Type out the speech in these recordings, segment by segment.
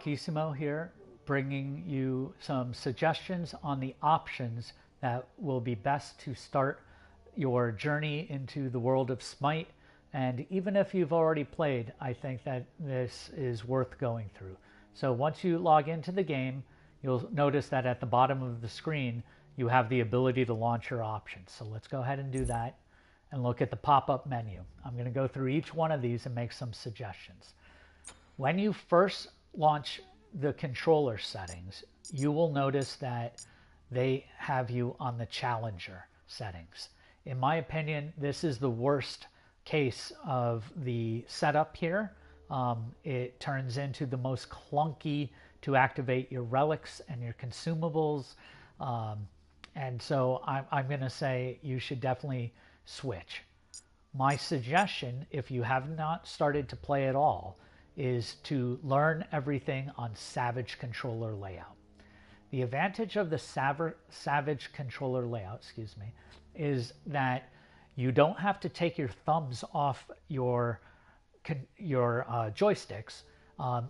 Hawkissimo here, bringing you some suggestions on the options that will be best to start your journey into the world of Smite. And even if you've already played, I think that this is worth going through. So once you log into the game, you'll notice that at the bottom of the screen, you have the ability to launch your options. So let's go ahead and do that and look at the pop-up menu. I'm going to go through each one of these and make some suggestions. When you first launch the controller settings, you will notice that they have you on the Challenger settings. In my opinion, this is the worst case of the setup here. It turns into the most clunky to activate your relics and your consumables. And so I'm going to say you should definitely switch. My suggestion, if you have not started to play at all, is to learn everything on Savage controller layout. The advantage of the Savage controller layout, is that you don't have to take your thumbs off your joysticks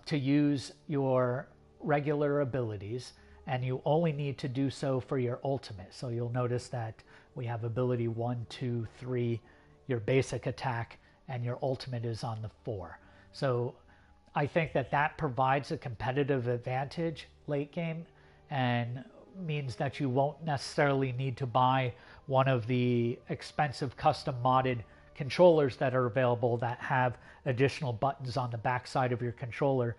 to use your regular abilities, and you only need to do so for your ultimate. So you'll notice that we have ability 1, 2, 3, your basic attack, and your ultimate is on the 4. So I think that that provides a competitive advantage late game and means that you won't necessarily need to buy one of the expensive custom modded controllers that are available that have additional buttons on the back side of your controller,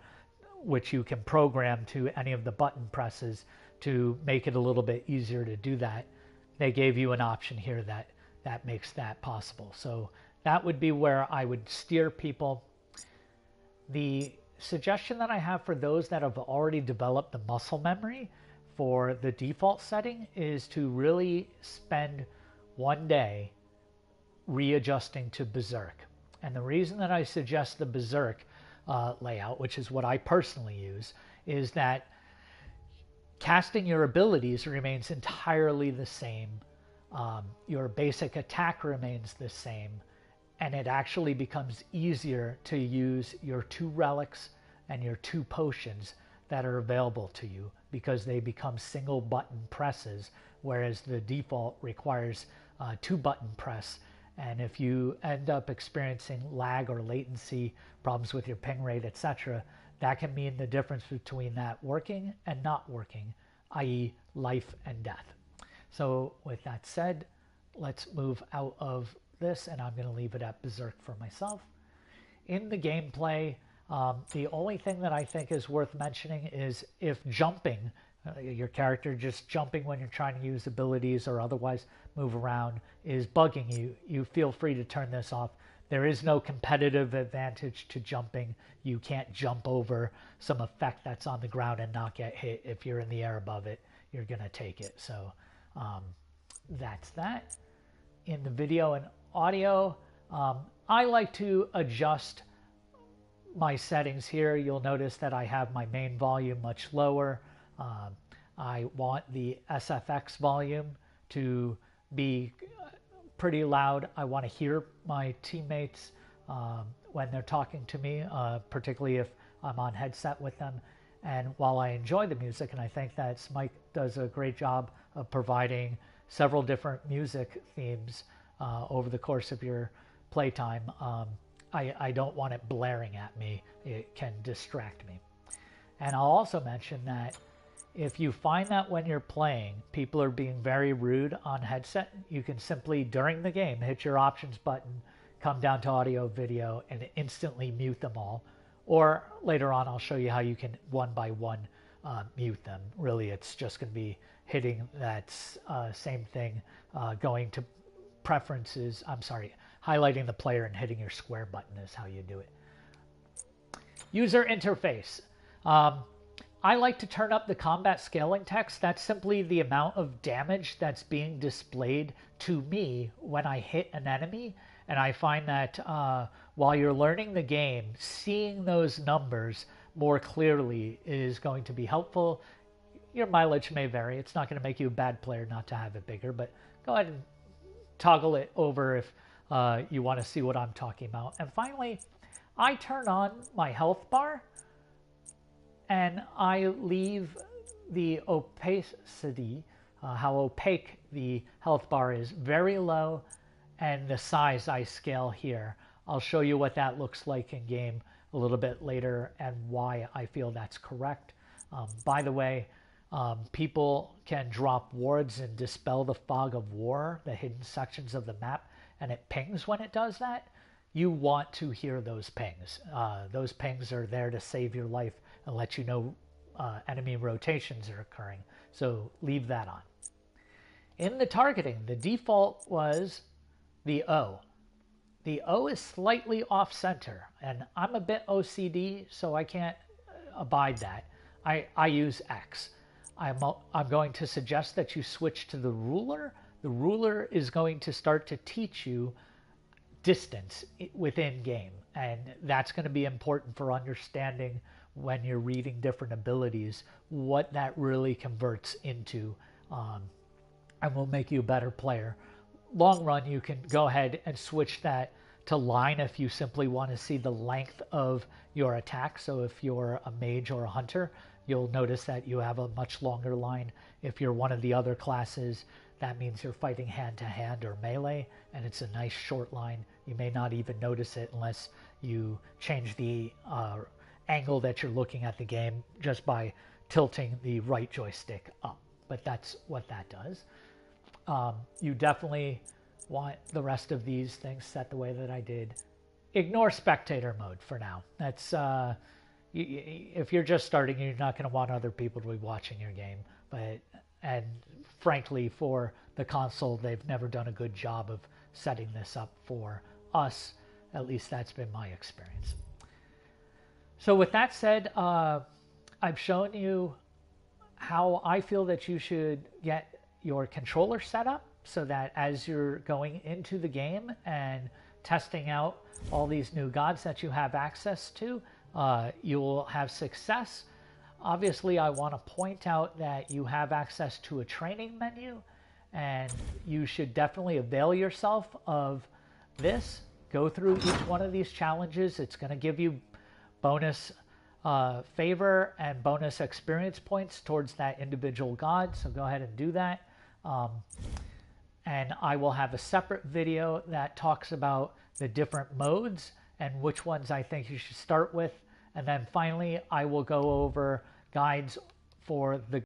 which you can program to any of the button presses to make it a little bit easier to do that. They gave you an option here that makes that possible. So that would be where I would steer people. The suggestion that I have for those that have already developed the muscle memory for the default setting is to really spend one day readjusting to Berserk. And the reason that I suggest the Berserk layout, which is what I personally use, is that casting your abilities remains entirely the same. Your basic attack remains the same. And it actually becomes easier to use your 2 relics and your 2 potions that are available to you because they become single button presses, whereas the default requires 2 button press. And if you end up experiencing lag or latency, problems with your ping rate, etc., that can mean the difference between that working and not working, i.e. life and death. So with that said, let's move out of this, and I'm going to leave it at Berserk for myself. In the gameplay, the only thing that I think is worth mentioning is if jumping, your character just jumping when you're trying to use abilities or otherwise move around is bugging you, you feel free to turn this off. There is no competitive advantage to jumping. You can't jump over some effect that's on the ground and not get hit. If you're in the air above it, you're going to take it. So that's that. In the video and audio, I like to adjust my settings here. You'll notice that I have my main volume much lower. I want the SFX volume to be pretty loud. I want to hear my teammates when they're talking to me, particularly if I'm on headset with them. And while I enjoy the music, and I think that Smite does a great job of providing several different music themes over the course of your playtime, I don't want it blaring at me. It can distract me. And I'll also mention that if you find that when you're playing, people are being very rude on headset, you can simply, during the game, hit your options button, come down to audio, video, and instantly mute them all. Or later on, I'll show you how you can one by one mute them. Really, it's just going to be hitting that same thing, going to preferences, highlighting the player and hitting your square button is how you do it. User interface. I like to turn up the combat scaling text. That's simply the amount of damage that's being displayed to me when I hit an enemy. And I find that while you're learning the game, seeing those numbers more clearly is going to be helpful. Your mileage may vary. It's not going to make you a bad player not to have it bigger, but go ahead and toggle it over if you want to see what I'm talking about. And finally, I turn on my health bar and I leave the opacity, how opaque the health bar is, very low, and the size I scale here. I'll show you what that looks like in game a little bit later and why I feel that's correct. By the way, people can drop wards and dispel the fog of war, the hidden sections of the map, and it pings when it does that. You want to hear those pings. Those pings are there to save your life and let you know enemy rotations are occurring. So leave that on. In the targeting, the default was the O. The O is slightly off center, and I'm a bit OCD, so I can't abide that. I use X. I'm going to suggest that you switch to the ruler. The ruler is going to start to teach you distance within game, and that's going to be important for understanding when you're reading different abilities what that really converts into, and will make you a better player. Long run, you can go ahead and switch that to line if you simply want to see the length of your attack. So if you're a mage or a hunter, you'll notice that you have a much longer line. If you're one of the other classes, that means you're fighting hand to hand or melee, and it's a nice short line. You may not even notice it unless you change the angle that you're looking at the game just by tilting the right joystick up. But that's what that does. You definitely want the rest of these things set the way that I did. Ignore spectator mode for now. That's if you're just starting, you're not going to want other people to be watching your game. And frankly, for the console, they've never done a good job of setting this up for us. At least that's been my experience. So with that said, I've shown you how I feel that you should get your controller set up so that as you're going into the game and testing out all these new gods that you have access to, you will have success. Obviously, I want to point out that you have access to a training menu, and you should definitely avail yourself of this. Go through each one of these challenges. It's going to give you bonus favor and bonus experience points towards that individual god, so go ahead and do that. And I will have a separate video that talks about the different modes and which ones I think you should start with. And then finally, I will go over guides for the